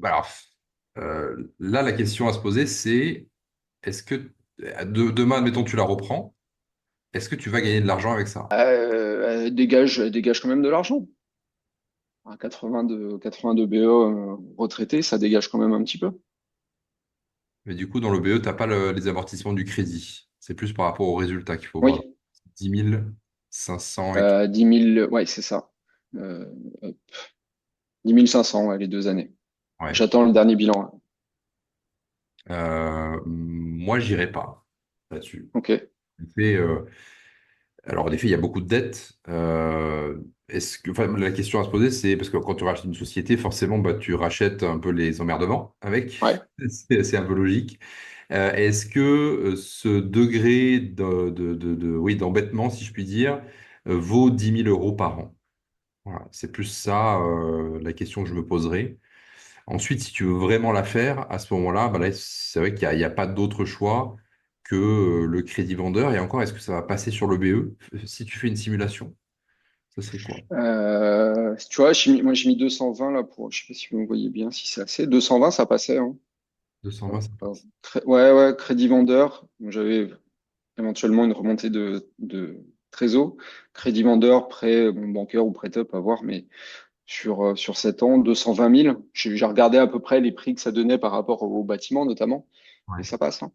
Bah alors, là, la question à se poser, c'est est-ce que demain, admettons, tu la reprends, est-ce que tu vas gagner de l'argent avec ça? Elle dégage quand même de l'argent. À 82 BE retraité, ça dégage quand même un petit peu. Mais du coup, dans le BE, tu n'as pas les amortissements du crédit. C'est plus par rapport au résultat qu'il faut voir. Oui, 10 500 et tout. 10 000, ouais, c'est ça. Euh, 10 500, ouais, les 2 années. Ouais. J'attends le dernier bilan, là. Moi, j'irai pas là-dessus. Ok. En effet, alors, en effet, il y a beaucoup de dettes. Enfin, la question à se poser, c'est parce que quand tu rachètes une société, forcément, bah, tu rachètes un peu les emmerdements avec. Ouais. C'est un peu logique. Est-ce que ce degré oui, d'embêtement, si je puis dire, vaut 10 000 € par an? Voilà, c'est plus ça la question que je me poserai. Ensuite, si tu veux vraiment la faire, à ce moment-là, bah là, c'est vrai qu'il y a pas d'autre choix que le crédit vendeur. Et encore, est-ce que ça va passer sur le BE si tu fais une simulation? Ça serait quoi? Tu vois, moi j'ai mis 220 là pour, je sais pas si vous me voyez bien, si c'est assez. 220, ça passait, hein. 220, ça Alors, passe. ouais, ouais, crédit vendeur. J'avais éventuellement une remontée de trésor. Crédit vendeur, prêt bon, bancaire ou prêt-up à voir, mais sur 7 ans, 220 000. J'ai regardé à peu près les prix que ça donnait par rapport au bâtiment notamment, et Ouais. ça passe, hein.